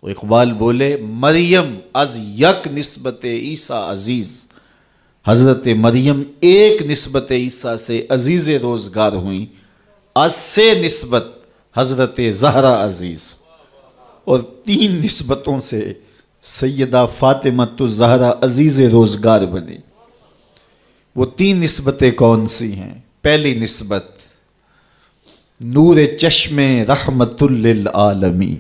تو اقبال بولے مریم از یک نسبت عیسیٰ عزیز، حضرت مریم ایک نسبت عیسیٰ سے عزیز روزگار ہوئیں، از سے نسبت حضرت زہرا عزیز، اور 3 نسبتوں سے سیدہ فاطمہ الزہرا عزیز روزگار بنی۔ وہ 3 نسبتیں کون سی ہیں؟ پہلی نسبت نور چشم رحمت للعالمین،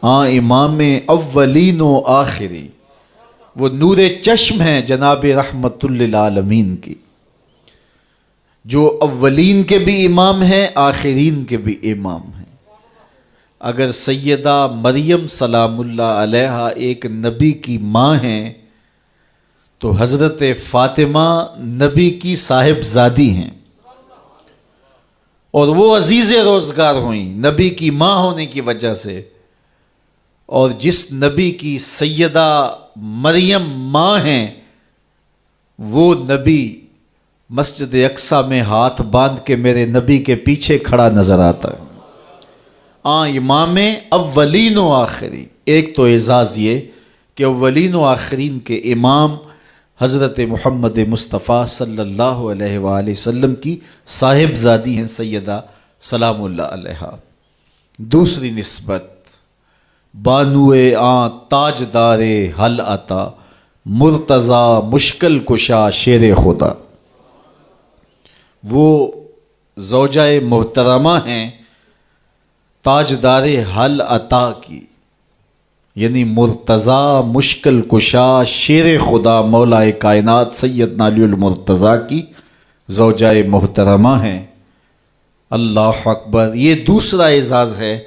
امام اولین و آخری، وہ نور چشم ہے جناب رحمت للعالمین کی، جو اولین کے بھی امام ہیں، آخرین کے بھی امام ہیں۔ اگر سیدہ مریم سلام اللہ علیہا ایک نبی کی ماں ہیں تو حضرت فاطمہ نبی کی صاحبزادی ہیں، اور وہ عزیز روزگار ہوئیں نبی کی ماں ہونے کی وجہ سے، اور جس نبی کی سیدہ مریم ماں ہیں وہ نبی مسجد اقصیٰ میں ہاتھ باندھ کے میرے نبی کے پیچھے کھڑا نظر آتا ہے۔ امام اولین و آخرین۔ ایک تو اعزاز یہ کہ اولین و آخرین کے امام حضرت محمد مصطفیٰ صلی اللہ علیہ وآلہ وسلم کی صاحبزادی ہیں سیدہ سلام اللہ علیہا۔ دوسری نسبت بانوئے تاجدار حل عطا، مرتضی مشکل کشا شیر خدا۔ وہ زوجہ محترمہ ہیں تاجدار حل عطا کی، یعنی مرتضی مشکل کشا شیر خدا مولا کائنات سیدنا علی المرتضی کی زوجہ محترمہ ہیں۔ اللہ اکبر۔ یہ دوسرا اعزاز ہے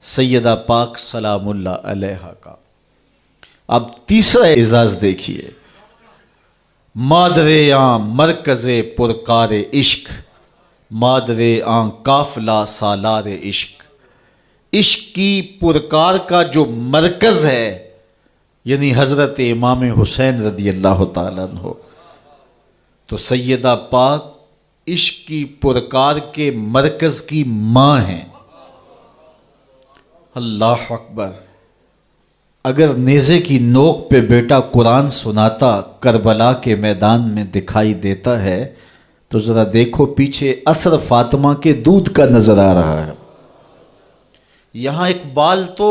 سیدہ پاک سلام اللہ علیہا کا۔ اب تیسرا اعزاز دیکھیے، مادر مرکز پرکار عشق، مادر قافلہ سالار عشق۔ عشق کی پرکار کا جو مرکز ہے یعنی حضرت امام حسین رضی اللہ تعالیٰ عنہ، تو سیدہ پاک عشق کی پرکار کے مرکز کی ماں ہیں۔ اللہ اکبر۔ اگر نیزے کی نوک پہ بیٹا قرآن سناتا کربلا کے میدان میں دکھائی دیتا ہے تو ذرا دیکھو پیچھے اثر فاطمہ کے دودھ کا نظر آ رہا ہے۔ یہاں اقبال تو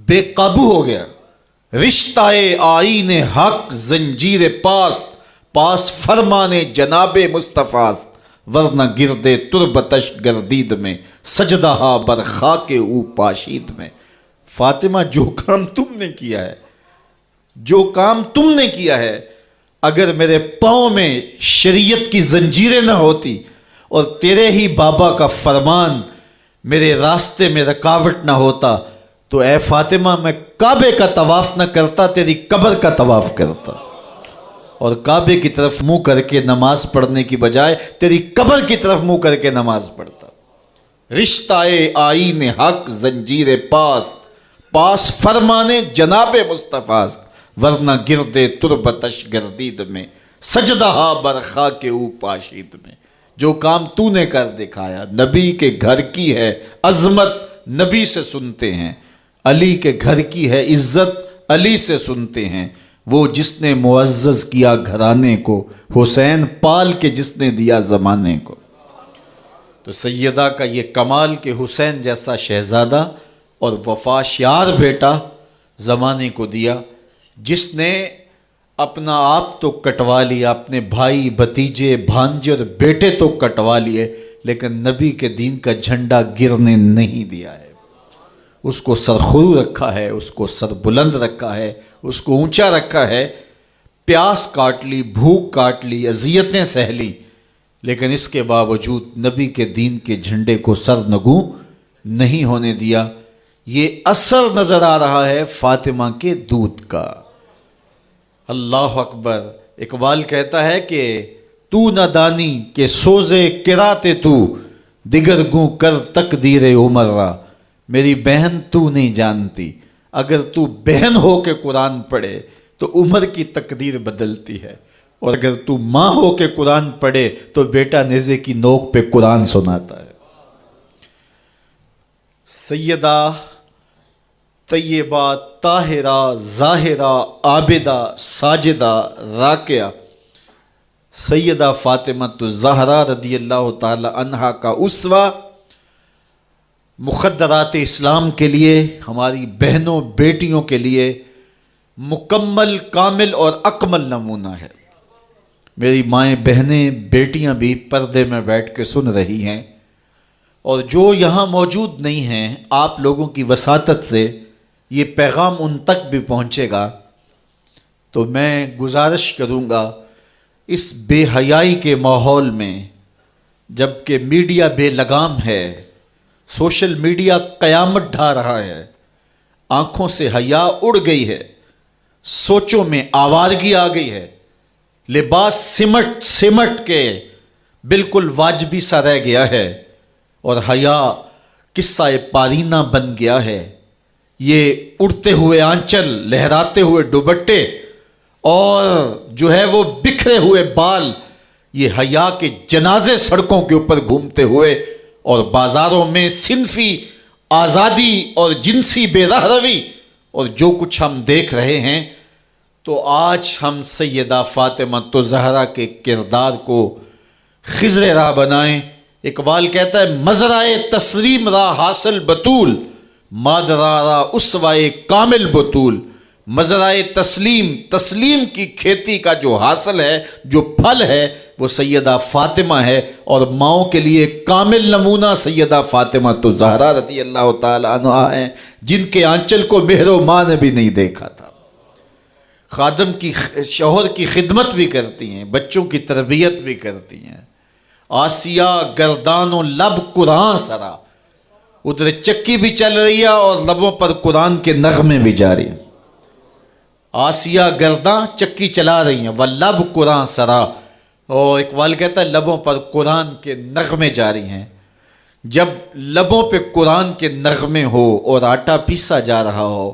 بے قابو ہو گیا۔ رشتہ آئین حق زنجیر پاست، پاس فرمانے جناب مصطفیٰ، ورنہ گردے تربتش گردید میں، سجدہ بر خاک او پاشید میں۔ فاطمہ جو کام تم نے کیا ہے، جو کام تم نے کیا ہے، اگر میرے پاؤں میں شریعت کی زنجیریں نہ ہوتی اور تیرے ہی بابا کا فرمان میرے راستے میں رکاوٹ نہ ہوتا تو اے فاطمہ میں کعبے کا طواف نہ کرتا، تیری قبر کا طواف کرتا، اور کعبے کی طرف منہ کر کے نماز پڑھنے کی بجائے تیری قبر کی طرف منہ کر کے نماز پڑھتا۔ رشتہ آئین حق زنجیر پاست، پاس فرمانے جناب مصطفیٰ، ورنہ گردے تربتش گردید میں، سجدہ بر خاک او پاشید میں۔ جو کام تو نے کر دکھایا، نبی کے گھر کی ہے عظمت، نبی سے سنتے ہیں، علی کے گھر کی ہے عزت، علی سے سنتے ہیں۔ وہ جس نے معزز کیا گھرانے کو، حسین پال کے جس نے دیا زمانے کو۔ تو سیدہ کا یہ کمال کہ حسین جیسا شہزادہ اور وفاشیار بیٹا زمانے کو دیا، جس نے اپنا آپ تو کٹوا لیا، اپنے بھائی بھتیجے بھانجے اور بیٹے تو کٹوا لیے، لیکن نبی کے دین کا جھنڈا گرنے نہیں دیا ہے۔ اس کو سرخرو رکھا ہے، اس کو سر بلند رکھا ہے، اس کو اونچا رکھا ہے۔ پیاس کاٹ لی، بھوک کاٹ لی، اذیتیں سہ لی، لیکن اس کے باوجود نبی کے دین کے جھنڈے کو سر نگوں نہیں ہونے دیا۔ یہ اثر نظر آ رہا ہے فاطمہ کے دودھ کا۔ اللہ اکبر۔ اقبال کہتا ہے کہ تو نہ دانی کہ سوزے کراتے تو، دیگر گوں کر تقدیر عمر را۔ میری بہن تو نہیں جانتی، اگر تو بہن ہو کے قرآن پڑھے تو عمر کی تقدیر بدلتی ہے، اور اگر تو ماں ہو کے قرآن پڑھے تو بیٹا نیزے کی نوک پہ قرآن سناتا ہے۔ سیدہ طیبہ طاہرہ ظاہرہ عابدہ ساجدہ راکعہ سیدہ فاطمہ الزہرا رضی اللہ تعالی عنہا کا اسوہ مخدرات اسلام کے لیے، ہماری بہنوں بیٹیوں کے لیے مکمل کامل اور اکمل نمونہ ہے۔ میری مائیں بہنیں بیٹیاں بھی پردے میں بیٹھ کے سن رہی ہیں، اور جو یہاں موجود نہیں ہیں، آپ لوگوں کی وساطت سے یہ پیغام ان تک بھی پہنچے گا، تو میں گزارش کروں گا اس بے حیائی کے ماحول میں، جب کہ میڈیا بے لگام ہے، سوشل میڈیا قیامت ڈھا رہا ہے، آنکھوں سے حیا اڑ گئی ہے، سوچوں میں آوارگی آ گئی ہے، لباس سمٹ سمٹ کے بالکل واجبی سا رہ گیا ہے، اور حیا قصہ پارینہ بن گیا ہے۔ یہ اڑتے ہوئے آنچل، لہراتے ہوئے دوپٹے اور جو ہے وہ بکھرے ہوئے بال، یہ حیا کے جنازے سڑکوں کے اوپر گھومتے ہوئے، اور بازاروں میں صنفی آزادی اور جنسی بے راہ روی اور جو کچھ ہم دیکھ رہے ہیں، تو آج ہم سیدہ فاطمہ الزہرا کے کردار کو خضر راہ بنائیں۔ اقبال کہتا ہے مزرعہ تسلیم را حاصل بطول، مادرا را اسوائے کامل بطول۔ مزرعہ تسلیم کی کھیتی کا جو حاصل ہے، جو پھل ہے، وہ سیدہ فاطمہ ہے، اور ماؤں کے لیے کامل نمونہ سیدہ فاطمہ الزہرا رضی اللہ تعالی عنہا ہیں، جن کے آنچل کو مہر و ماں نے بھی نہیں دیکھا تھا۔ خادم کی شوہر کی خدمت بھی کرتی ہیں، بچوں کی تربیت بھی کرتی ہیں۔ آسیہ گردان و لب قرآن سرا، ادھر چکی بھی چل رہی ہے اور لبوں پر قرآن کے نغمے بھی جاری ہیں۔ آسیہ گرداں چکی چلا رہی ہیں، واللب قرآن سرا، اور اقبال کہتا ہے لبوں پر قرآن کے نغمے جاری ہیں۔ جب لبوں پہ قرآن کے نغمے ہو اور آٹا پیسا جا رہا ہو،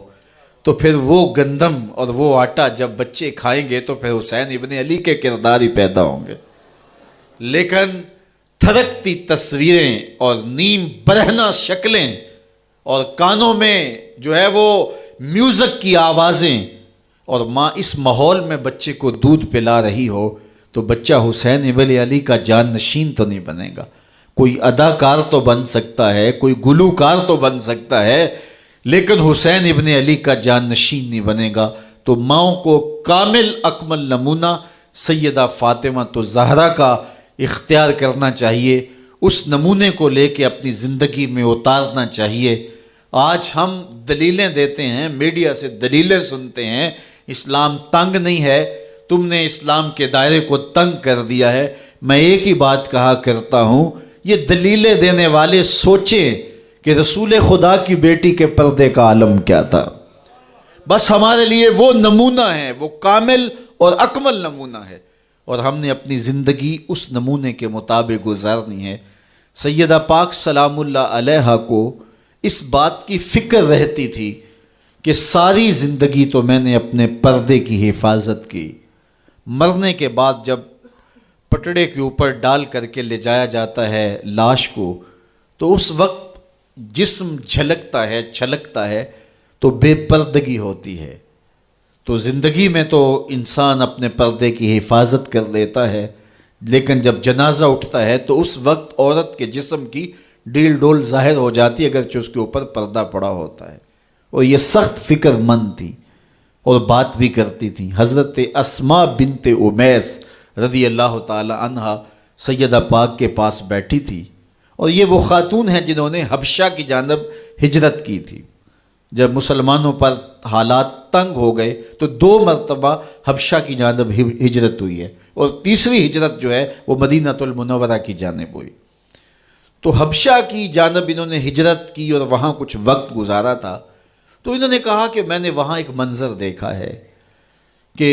تو پھر وہ گندم اور وہ آٹا جب بچے کھائیں گے تو پھر حسین ابن علی کے کردار ہی پیدا ہوں گے۔ لیکن تھرکتی تصویریں اور نیم برہنہ شکلیں اور کانوں میں جو ہے وہ میوزک کی آوازیں، اور ماں اس ماحول میں بچے کو دودھ پلا رہی ہو، تو بچہ حسین ابن علی کا جان نشین تو نہیں بنے گا۔ کوئی اداکار تو بن سکتا ہے، کوئی گلوکار تو بن سکتا ہے، لیکن حسین ابن علی کا جان نشین نہیں بنے گا۔ تو ماؤں کو کامل اکمل نمونہ سیدہ فاطمہ الزہرا کا اختیار کرنا چاہیے، اس نمونے کو لے کے اپنی زندگی میں اتارنا چاہیے۔ آج ہم دلیلیں دیتے ہیں، میڈیا سے دلیلیں سنتے ہیں، اسلام تنگ نہیں ہے، تم نے اسلام کے دائرے کو تنگ کر دیا ہے۔ میں ایک ہی بات کہا کرتا ہوں، یہ دلیلیں دینے والے سوچیں کہ رسول خدا کی بیٹی کے پردے کا عالم کیا تھا۔ بس ہمارے لیے وہ نمونہ ہے، وہ کامل اور اکمل نمونہ ہے، اور ہم نے اپنی زندگی اس نمونے کے مطابق گزارنی ہے۔ سیدہ پاک سلام اللہ علیہا کو اس بات کی فکر رہتی تھی کہ ساری زندگی تو میں نے اپنے پردے کی حفاظت کی، مرنے کے بعد جب پٹڑے کے اوپر ڈال کر کے لے جایا جاتا ہے لاش کو، تو اس وقت جسم جھلکتا ہے، چھلکتا ہے، تو بے پردگی ہوتی ہے۔ تو زندگی میں تو انسان اپنے پردے کی حفاظت کر لیتا ہے، لیکن جب جنازہ اٹھتا ہے تو اس وقت عورت کے جسم کی ڈیل ڈول ظاہر ہو جاتی ہے، اگرچہ اس کے اوپر پردہ پڑا ہوتا ہے۔ اور یہ سخت فکر مند تھی اور بات بھی کرتی تھی۔ حضرت اسماء بنت امیس رضی اللہ تعالی عنہا سیدہ پاک کے پاس بیٹھی تھی، اور یہ وہ خاتون ہیں جنہوں نے حبشہ کی جانب ہجرت کی تھی۔ جب مسلمانوں پر حالات تنگ ہو گئے تو 2 مرتبہ حبشہ کی جانب ہجرت ہوئی ہے، اور تیسری ہجرت جو ہے وہ مدینہ المنورہ کی جانب ہوئی۔ تو حبشہ کی جانب انہوں نے ہجرت کی اور وہاں کچھ وقت گزارا تھا، تو انہوں نے کہا کہ میں نے وہاں ایک منظر دیکھا ہے کہ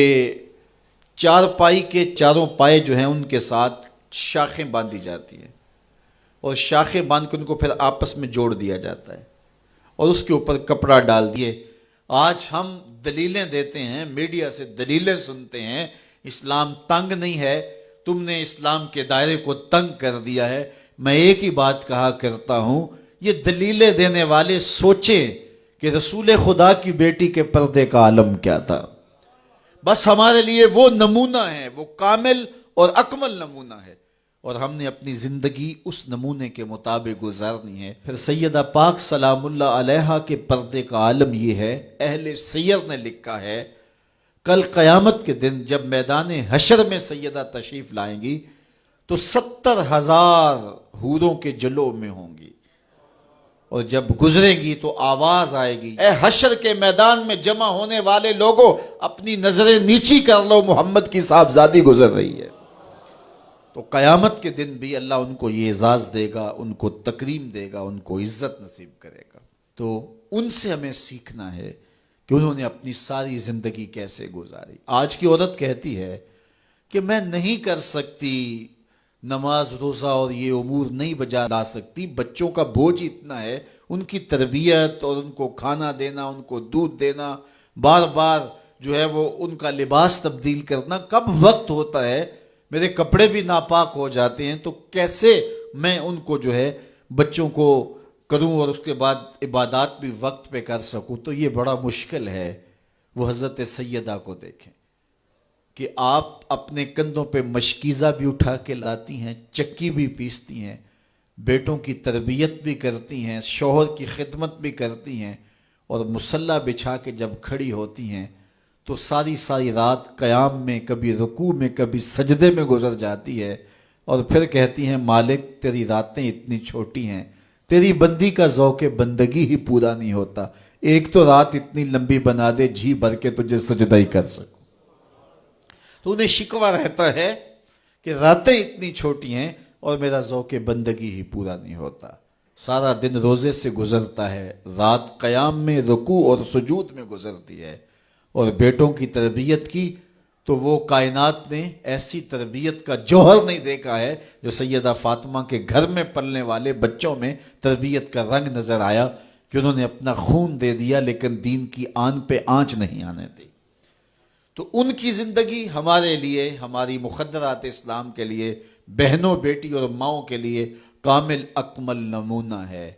چارپائی کے چاروں پائے جو ہیں ان کے ساتھ شاخیں باندھی جاتی ہیں، اور شاخیں باندھ کے ان کو پھر آپس میں جوڑ دیا جاتا ہے، اور اس کے اوپر کپڑا ڈال دیے۔ آج ہم دلیلیں دیتے ہیں، میڈیا سے دلیلیں سنتے ہیں، اسلام تنگ نہیں ہے، تم نے اسلام کے دائرے کو تنگ کر دیا ہے۔ میں ایک ہی بات کہا کرتا ہوں، یہ دلیلیں دینے والے سوچیں کہ رسول خدا کی بیٹی کے پردے کا عالم کیا تھا. بس ہمارے لیے وہ نمونہ ہے، وہ کامل اور اکمل نمونہ ہے، اور ہم نے اپنی زندگی اس نمونے کے مطابق گزارنی ہے. پھر سیدہ پاک سلام اللہ علیہا کے پردے کا عالم یہ ہے، اہل سیر نے لکھا ہے کل قیامت کے دن جب میدان حشر میں سیدہ تشریف لائیں گی تو 70,000 حوروں کے جلو میں ہوں گی، اور جب گزریں گی تو آواز آئے گی، اے حشر کے میدان میں جمع ہونے والے لوگوں، اپنی نظریں نیچی کر لو، محمد کی صاحبزادی گزر رہی ہے. تو قیامت کے دن بھی اللہ ان کو یہ اعزاز دے گا، ان کو تکریم دے گا، ان کو عزت نصیب کرے گا. تو ان سے ہمیں سیکھنا ہے کہ انہوں نے اپنی ساری زندگی کیسے گزاری. آج کی عورت کہتی ہے کہ میں نہیں کر سکتی نماز روزہ اور یہ امور نہیں بجا لا سکتی، بچوں کا بوجھ اتنا ہے، ان کی تربیت اور ان کو کھانا دینا، ان کو دودھ دینا، بار بار جو ہے وہ ان کا لباس تبدیل کرنا، کب وقت ہوتا ہے، میرے کپڑے بھی ناپاک ہو جاتے ہیں، تو کیسے میں ان کو جو ہے بچوں کو کروں اور اس کے بعد عبادات بھی وقت پہ کر سکوں. تو یہ بڑا مشکل ہے. وہ حضرت سیدہ کو دیکھیں کہ آپ اپنے کندھوں پہ مشکیزہ بھی اٹھا کے لاتی ہیں، چکی بھی پیستی ہیں، بیٹوں کی تربیت بھی کرتی ہیں، شوہر کی خدمت بھی کرتی ہیں، اور مصلی بچھا کے جب کھڑی ہوتی ہیں تو ساری ساری رات قیام میں، کبھی رکوع میں، کبھی سجدے میں گزر جاتی ہے، اور پھر کہتی ہیں مالک تیری راتیں اتنی چھوٹی ہیں، تیری بندی کا ذوق بندگی ہی پورا نہیں ہوتا، ایک تو رات اتنی لمبی بنا دے جی بھر کے تجھے سجدہ ہی کر سکوں. تو انہیں شکوہ رہتا ہے کہ راتیں اتنی چھوٹی ہیں اور میرا ذوق بندگی ہی پورا نہیں ہوتا. سارا دن روزے سے گزرتا ہے، رات قیام میں، رکوع اور سجود میں گزرتی ہے، اور بیٹوں کی تربیت کی تو وہ کائنات نے ایسی تربیت کا جوہر نہیں دیکھا ہے جو سیدہ فاطمہ کے گھر میں پلنے والے بچوں میں تربیت کا رنگ نظر آیا کہ انہوں نے اپنا خون دے دیا لیکن دین کی آن پہ آنچ نہیں آنے دی. تو ان کی زندگی ہمارے لیے، ہماری مقدرات اسلام کے لیے، بہنوں، بیٹی اور ماؤں کے لیے کامل اکمل نمونہ ہے.